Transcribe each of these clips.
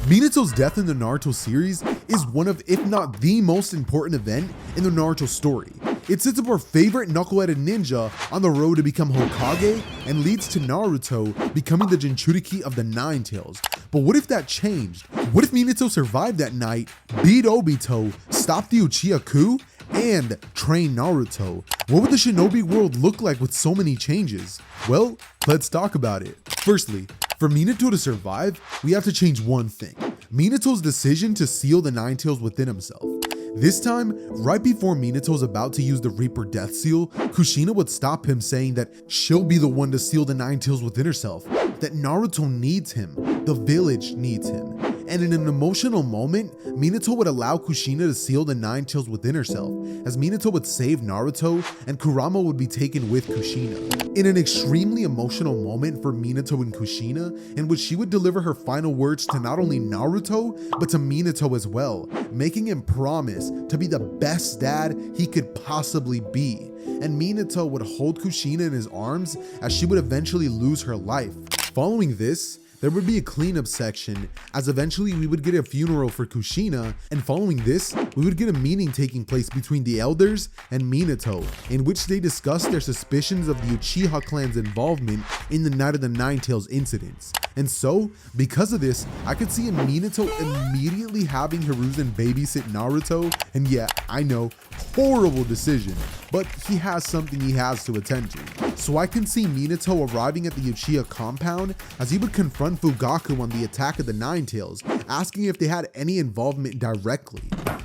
Minato's death in the Naruto series is one of, if not the most important event in the Naruto story. It sets up our favorite knuckleheaded ninja on the road to become Hokage and leads to Naruto becoming the Jinchuriki of the Nine Tails. But what if that changed? What if Minato survived that night, beat Obito, stopped the Uchiha coup, and train Naruto? What would the shinobi world look like with so many changes? Well, let's talk about it. Firstly, for Minato to survive, we have to change one thing: Minato's decision to seal the Nine Tails within himself. This time, right before Minato's about to use the Reaper Death Seal, Kushina would stop him, saying that she'll be the one to seal the Nine Tails within herself, that Naruto needs him, the village needs him. And in an emotional moment, Minato would allow Kushina to seal the Nine Tails within herself, as Minato would save Naruto and Kurama would be taken with Kushina. In an extremely emotional moment for Minato and Kushina, in which she would deliver her final words to not only Naruto, but to Minato as well, making him promise to be the best dad he could possibly be. And Minato would hold Kushina in his arms as she would eventually lose her life. Following this, there would be a cleanup section, as eventually we would get a funeral for Kushina, and following this, we would get a meeting taking place between the elders and Minato, in which they discussed their suspicions of the Uchiha clan's involvement in the Night of the Nine Tails incidents. And so, because of this, I could see Minato immediately having Hiruzen babysit Naruto, and yeah, I know, horrible decision, but he has something he has to attend to. So I can see Minato arriving at the Uchiha compound as he would confront Fugaku on the attack of the Nine Tails, asking if they had any involvement directly.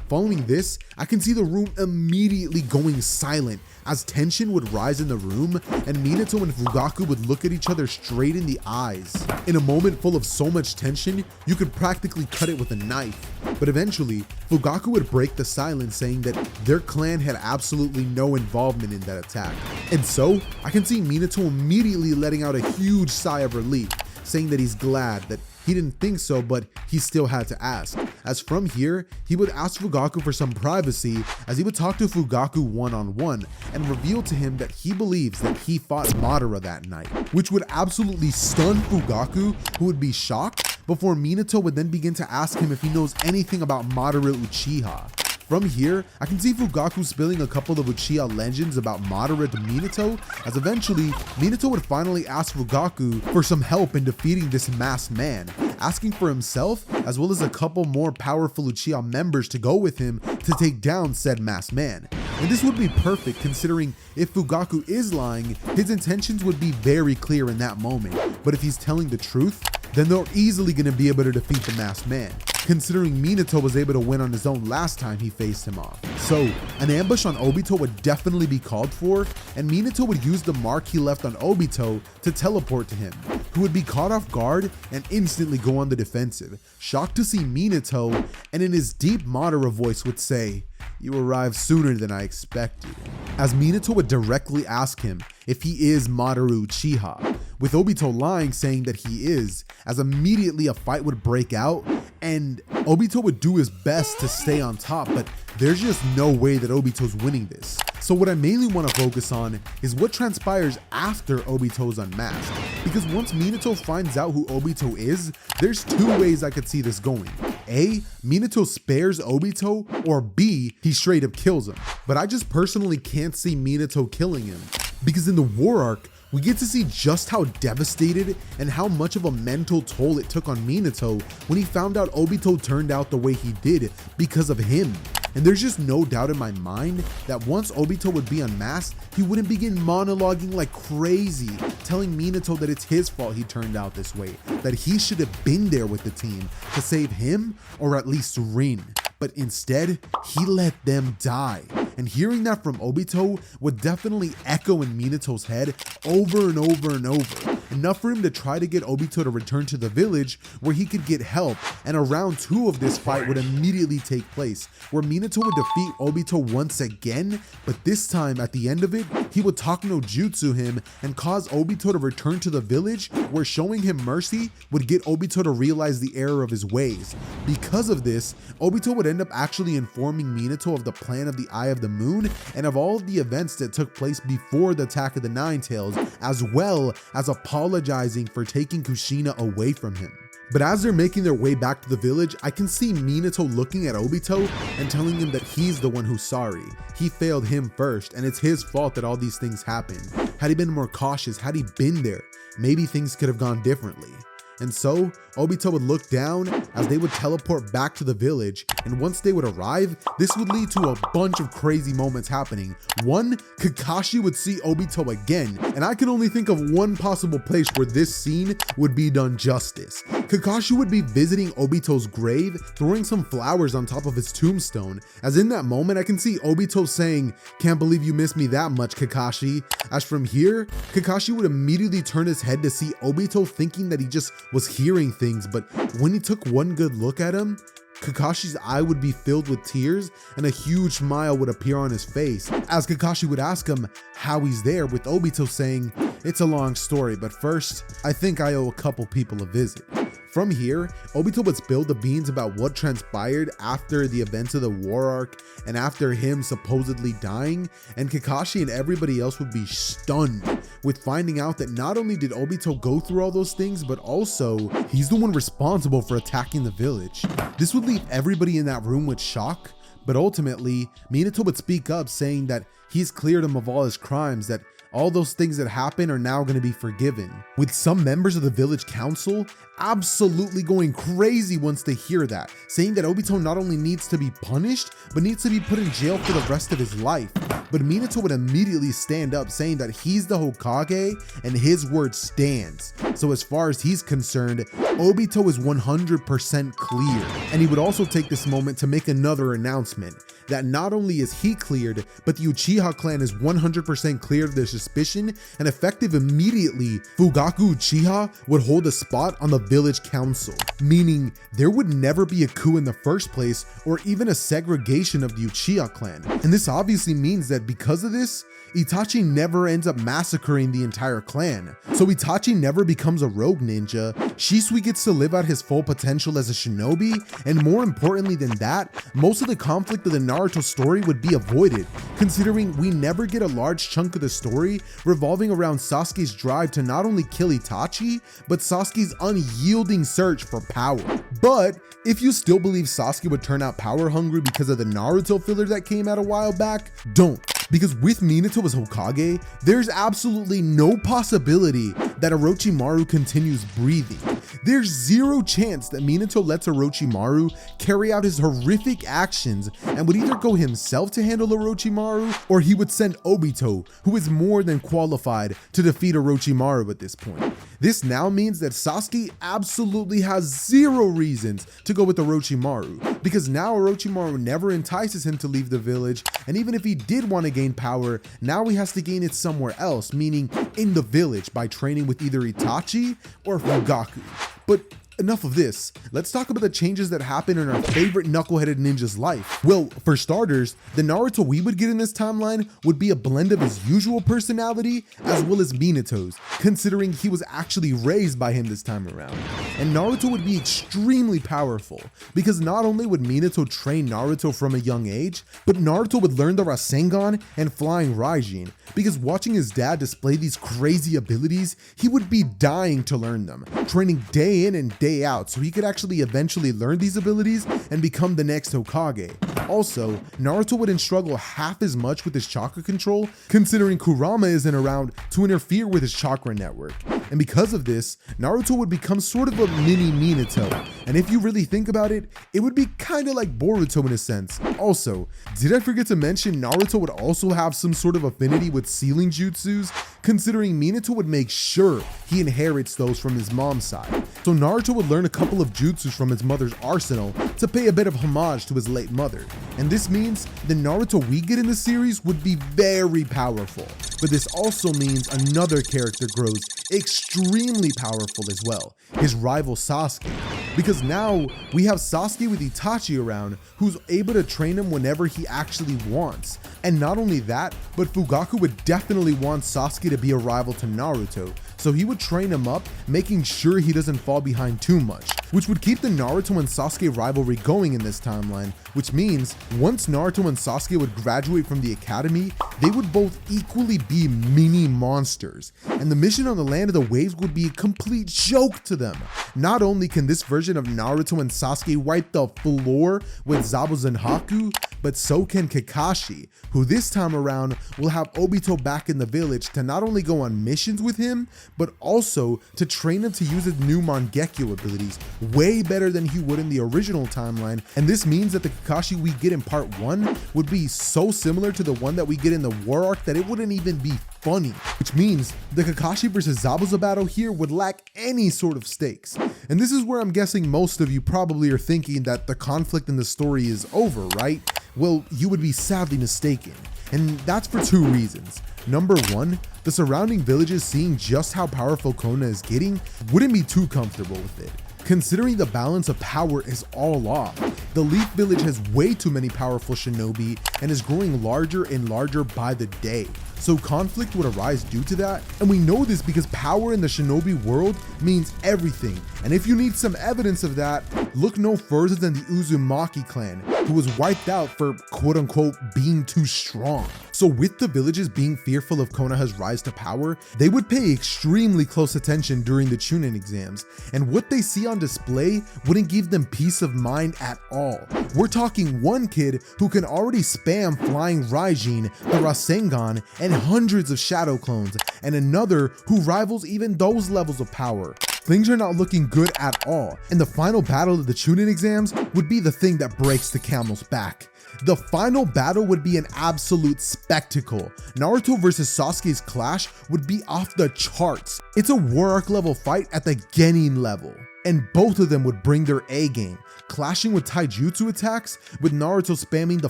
Following this, I can see the room immediately going silent as tension would rise in the room, and Minato and Fugaku would look at each other straight in the eyes. In a moment full of so much tension, you could practically cut it with a knife. But eventually, Fugaku would break the silence, saying that their clan had absolutely no involvement in that attack. And so, I can see Minato immediately letting out a huge sigh of relief, saying that he's glad that he didn't think so, but he still had to ask. As from here, he would ask Fugaku for some privacy, as he would talk to Fugaku one-on-one and reveal to him that he believes that he fought Madara that night, which would absolutely stun Fugaku, who would be shocked, before Minato would then begin to ask him if he knows anything about Madara Uchiha. From here, I can see Fugaku spilling a couple of Uchiha legends about Madara to Minato, as eventually, Minato would finally ask Fugaku for some help in defeating this masked man, asking for himself as well as a couple more powerful Uchiha members to go with him to take down said masked man. And this would be perfect, considering if Fugaku is lying, his intentions would be very clear in that moment, but if he's telling the truth, then they're easily going to be able to defeat the masked man, considering Minato was able to win on his own last time he faced him off. So, an ambush on Obito would definitely be called for, and Minato would use the mark he left on Obito to teleport to him, who would be caught off guard and instantly go on the defensive, shocked to see Minato, and in his deep Madara voice would say, "You arrived sooner than I expected," as Minato would directly ask him if he is Madara Uchiha, with Obito lying, saying that he is, as immediately a fight would break out, and Obito would do his best to stay on top, but there's just no way that Obito's winning this. So what I mainly want to focus on is what transpires after Obito's unmasked, because once Minato finds out who Obito is, there's two ways I could see this going. A, Minato spares Obito, or B, he straight up kills him. But I just personally can't see Minato killing him, because in the war arc, we get to see just how devastated and how much of a mental toll it took on Minato when he found out Obito turned out the way he did because of him. And there's just no doubt in my mind that once Obito would be unmasked, he wouldn't begin monologuing like crazy, telling Minato that it's his fault he turned out this way, that he should have been there with the team to save him or at least Rin. But instead, he let them die. And hearing that from Obito would definitely echo in Minato's head over and over and over, enough for him to try to get Obito to return to the village where he could get help, and a round 2 of this fight would immediately take place, where Minato would defeat Obito once again, but this time at the end of it, he would talk no jutsu him and cause Obito to return to the village, where showing him mercy would get Obito to realize the error of his ways. Because of this, Obito would end up actually informing Minato of the plan of the Eye of the Moon and of all of the events that took place before the attack of the Nine Tails, as well as apologizing for taking Kushina away from him. But as they're making their way back to the village, I can see Minato looking at Obito and telling him that he's the one who's sorry. He failed him first, and it's his fault that all these things happened. Had he been more cautious, had he been there, maybe things could have gone differently. And so, Obito would look down as they would teleport back to the village, and once they would arrive, this would lead to a bunch of crazy moments happening. One, Kakashi would see Obito again, and I can only think of one possible place where this scene would be done justice. Kakashi would be visiting Obito's grave, throwing some flowers on top of his tombstone, as in that moment I can see Obito saying, "Can't believe you missed me that much, Kakashi." As from here, Kakashi would immediately turn his head to see Obito, thinking that he just was hearing things, but when he took one good look at him, Kakashi's eye would be filled with tears and a huge smile would appear on his face as Kakashi would ask him how he's there, with Obito saying, "It's a long story, but first, I think I owe a couple people a visit." From here, Obito would spill the beans about what transpired after the events of the war arc and after him supposedly dying, and Kakashi and everybody else would be stunned with finding out that not only did Obito go through all those things, but also he's the one responsible for attacking the village. This would leave everybody in that room with shock, but ultimately, Minato would speak up saying that he's cleared him of all his crimes, that all those things that happened are now going to be forgiven, with some members of the village council absolutely going crazy once they hear that, saying that Obito not only needs to be punished, but needs to be put in jail for the rest of his life. But Minato would immediately stand up, saying that he's the Hokage and his word stands. So as far as he's concerned, Obito is 100% clear. And he would also take this moment to make another announcement, that not only is he cleared, but the Uchiha clan is 100% cleared of their suspicion, and effective immediately, Fugaku Uchiha would hold a spot on the village council, meaning there would never be a coup in the first place or even a segregation of the Uchiha clan. And this obviously means that because of this, Itachi never ends up massacring the entire clan. So Itachi never becomes a rogue ninja, Shisui gets to live out his full potential as a shinobi, and more importantly than that, most of the conflict of the Naruto story would be avoided, considering we never get a large chunk of the story revolving around Sasuke's drive to not only kill Itachi, but Sasuke's unyielding search for power. But if you still believe Sasuke would turn out power hungry because of the Naruto filler that came out a while back, don't. Because with Minato as Hokage, there's absolutely no possibility that Orochimaru continues breathing. There's zero chance that Minato lets Orochimaru carry out his horrific actions and would either go himself to handle Orochimaru, or he would send Obito, who is more than qualified to defeat Orochimaru at this point. This now means that Sasuke absolutely has zero reasons to go with Orochimaru, because now Orochimaru never entices him to leave the village, and even if he did want to gain power, now he has to gain it somewhere else, meaning in the village by training with either Itachi or Fugaku. But enough of this, let's talk about the changes that happen in our favorite knuckleheaded ninja's life. Well, for starters, the Naruto we would get in this timeline would be a blend of his usual personality as well as Minato's, considering he was actually raised by him this time around. And Naruto would be extremely powerful, because not only would Minato train Naruto from a young age, but Naruto would learn the Rasengan and Flying Raijin, because watching his dad display these crazy abilities, he would be dying to learn them, training day in and day out so he could actually eventually learn these abilities and become the next Hokage. Also, Naruto wouldn't struggle half as much with his chakra control, considering Kurama isn't around to interfere with his chakra network. And because of this, Naruto would become sort of a mini Minato. And if you really think about it, it would be kind of like Boruto in a sense. Also, did I forget to mention Naruto would also have some sort of affinity with sealing jutsus, considering Minato would make sure he inherits those from his mom's side. So Naruto would learn a couple of jutsus from his mother's arsenal to pay a bit of homage to his late mother. And this means the Naruto we get in the series would be very powerful. But this also means another character grows extremely powerful as well, his rival Sasuke. Because now we have Sasuke with Itachi around, who's able to train him whenever he actually wants. And not only that, but Fugaku would definitely want Sasuke to be a rival to Naruto, so he would train him up, making sure he doesn't fall behind too much, which would keep the Naruto and Sasuke rivalry going in this timeline, which means once Naruto and Sasuke would graduate from the academy, they would both equally be mini monsters, and the mission on the Land of the Waves would be a complete joke to them. Not only can this version of Naruto and Sasuke wipe the floor with Zabuzanshaku, but so can Kakashi, who this time around will have Obito back in the village to not only go on missions with him, but also to train him to use his new Mangekyo abilities way better than he would in the original timeline. And this means that the Kakashi we get in part 1 would be so similar to the one that we get in the War Arc that it wouldn't even be funny, which means the Kakashi versus Zabuza battle here would lack any sort of stakes. And this is where I'm guessing most of you probably are thinking that the conflict in the story is over, right? Well, you would be sadly mistaken, and that's for 2 reasons. Number 1, the surrounding villages seeing just how powerful Konoha is getting wouldn't be too comfortable with it, considering the balance of power is all off. The Leaf Village has way too many powerful shinobi and is growing larger and larger by the day. So conflict would arise due to that, and we know this because power in the shinobi world means everything, and if you need some evidence of that, look no further than the Uzumaki clan, who was wiped out for quote-unquote being too strong. So with the villages being fearful of Konoha's rise to power, they would pay extremely close attention during the Chunin exams, and what they see on display wouldn't give them peace of mind at all. We're talking one kid who can already spam flying Raijin, the Rasengan, and hundreds of shadow clones, and another who rivals even those levels of power. Things are not looking good at all, and the final battle of the Chunin exams would be the thing that breaks the camel's back. The final battle would be an absolute spectacle. Naruto versus Sasuke's clash would be off the charts. It's a War Arc level fight at the Genin level, and both of them would bring their A game, clashing with taijutsu attacks, with Naruto spamming the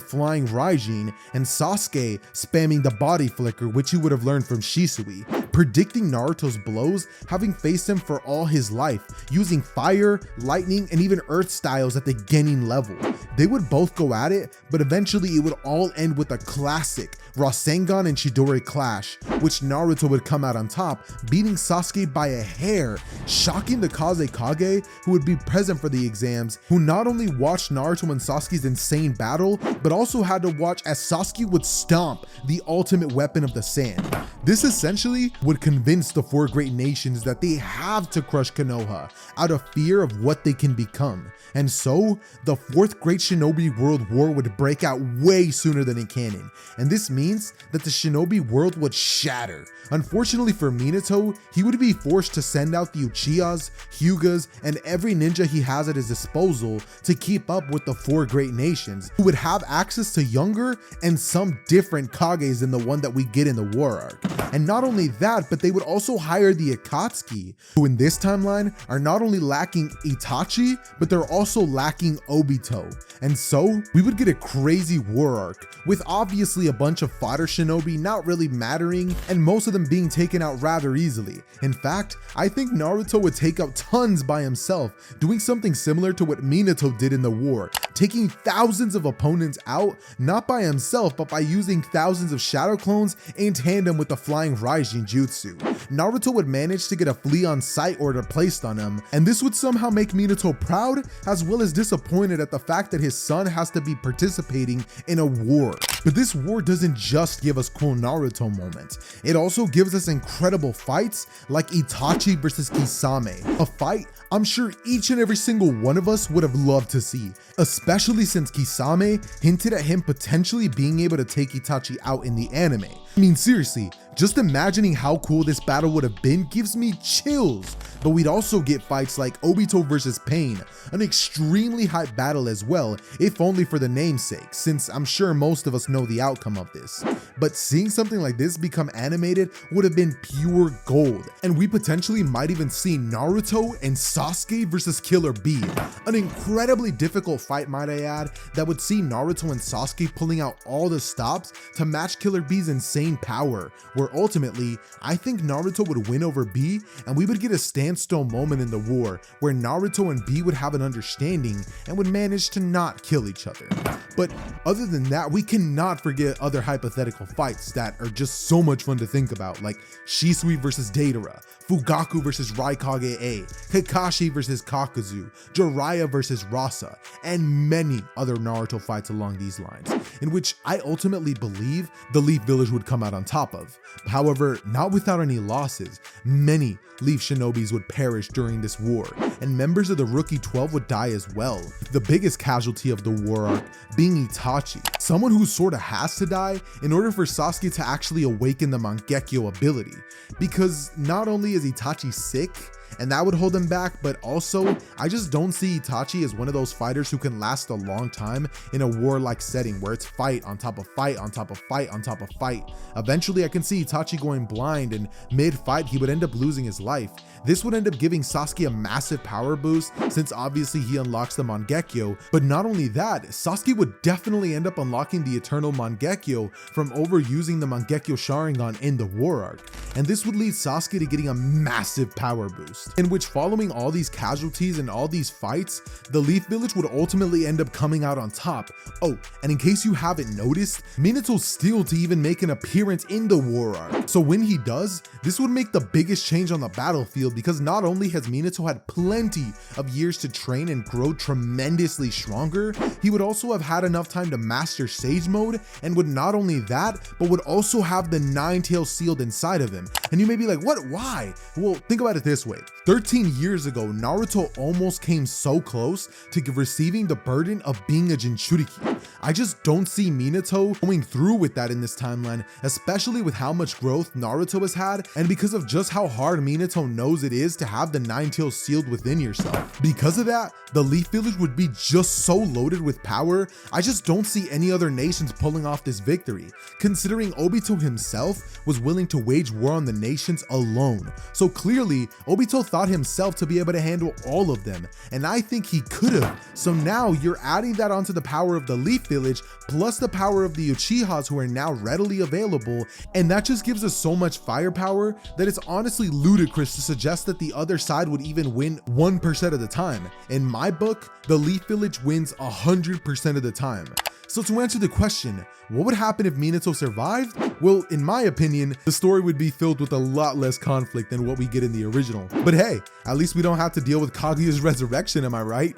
flying Raijin and Sasuke spamming the body flicker, which he would have learned from Shisui, predicting Naruto's blows, having faced him for all his life, using fire, lightning, and even earth styles at the Genin level. They would both go at it, but eventually it would all end with a classic Rasengan and Chidori clash, which Naruto would come out on top, beating Sasuke by a hair, shocking the Kazekage, who would be present for the exams, who not only watched Naruto and Sasuke's insane battle, but also had to watch as Sasuke would stomp the ultimate weapon of the sand. This essentially would convince the 4 great nations that they have to crush Konoha out of fear of what they can become. And so, the 4th Great Shinobi World War would break out way sooner than in canon, and this means that the Shinobi world would shatter. Unfortunately for Minato, he would be forced to send out the Uchihas, Hyugas, and every ninja he has at his disposal to keep up with the 4 great nations, who would have access to younger and some different Kages than the one that we get in the War Arc. And not only that, but they would also hire the Akatsuki, who in this timeline are not only lacking Itachi, but they're also lacking Obito. And so, we would get a crazy War Arc, with obviously a bunch of fodder shinobi not really mattering, and most of them being taken out rather easily. In fact, I think Naruto would take out tons by himself, doing something similar to what Minato did in the war, taking thousands of opponents out, not by himself, but by using thousands of shadow clones in tandem with the flying Raijin jutsu. Naruto would manage to get a flea on sight order placed on him, and this would somehow make Minato proud, as well as disappointed at the fact that his son has to be participating in a war. But this war doesn't just give us cool Naruto moments, it also gives us incredible fights like Itachi versus Kisame, a fight I'm sure each and every single one of us would have loved to see, especially since Kisame hinted at him potentially being able to take Itachi out in the anime. I mean, seriously, just imagining how cool this battle would have been gives me chills. But we'd also get fights like Obito versus Pain, an extremely hype battle as well, if only for the namesake, since I'm sure most of us know the outcome of this. But seeing something like this become animated would have been pure gold, and we potentially might even see Naruto and Sasuke versus Killer Bee, an incredibly difficult fight, might I add, that would see Naruto and Sasuke pulling out all the stops to match Killer Bee's insane power, where where ultimately, I think Naruto would win over B, and we would get a standstill moment in the war where Naruto and B would have an understanding and would manage to not kill each other. But other than that, we cannot forget other hypothetical fights that are just so much fun to think about, like Shisui versus Deidara, Fugaku versus Raikage A, Kakashi versus Kakuzu, Jiraiya versus Rasa, and many other Naruto fights along these lines, in which I ultimately believe the Leaf Village would come out on top of. However, not without any losses. Many Leaf Shinobis would perish during this war, and members of the Rookie 12 would die as well. The biggest casualty of the war arc being Itachi, someone who sorta has to die in order for Sasuke to actually awaken the Mangekyo ability, because not only is Itachi sick, and that would hold him back, but also I just don't see Itachi as one of those fighters who can last a long time in a war-like setting where it's fight on top of fight on top of fight on top of fight. Eventually I can see Itachi going blind, and mid-fight he would end up losing his life. This would end up giving Sasuke a massive power boost since obviously he unlocks the Mangekyo, but not only that, Sasuke would definitely end up unlocking the Eternal Mangekyo from overusing the Mangekyo Sharingan in the war arc, and this would lead Sasuke to getting a massive power boost, in which following all these casualties and all these fights, the Leaf Village would ultimately end up coming out on top. Oh, and in case you haven't noticed, Minato's still to even make an appearance in the war arc. So when he does, this would make the biggest change on the battlefield, because not only has Minato had plenty of years to train and grow tremendously stronger, he would also have had enough time to master Sage Mode, and would not only that, but would also have the Nine-Tails sealed inside of him. And you may be like, what, why? Well, think about it this way. 13 years ago, Naruto almost came so close to receiving the burden of being a Jinchuriki. I just don't see Minato going through with that in this timeline, especially with how much growth Naruto has had, and because of just how hard Minato knows it is to have the Nine-Tails sealed within yourself. Because of that, the Leaf Village would be just so loaded with power, I just don't see any other nations pulling off this victory, considering Obito himself was willing to wage war on the nations alone. So clearly, Obito thought himself to be able to handle all of them, and I think he could have. So now you're adding that onto the power of the Leaf Village, plus the power of the Uchihas who are now readily available, and that just gives us so much firepower that it's honestly ludicrous to suggest that the other side would even win 1% of the time. In my book, the Leaf Village wins 100% of the time. So to answer the question, what would happen if Minato survived? Well, in my opinion, the story would be filled with a lot less conflict than what we get in the original. But hey, at least we don't have to deal with Kaguya's resurrection, am I right?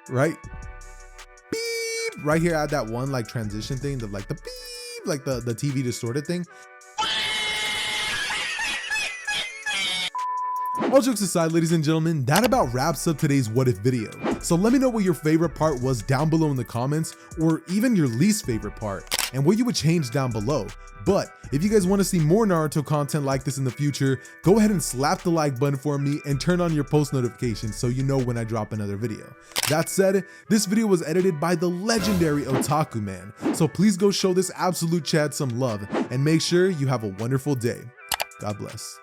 Right? Beep! Right here, add that one like transition thing, the beep, like the TV distorted thing. All jokes aside, ladies and gentlemen, that about wraps up today's What If video. So let me know what your favorite part was down below in the comments, or even your least favorite part, and what you would change down below. But if you guys want to see more Naruto content like this in the future, go ahead and slap the like button for me and turn on your post notifications so you know when I drop another video. That said, this video was edited by the legendary Otaku Man, so please go show this absolute Chad some love, and make sure you have a wonderful day. God bless.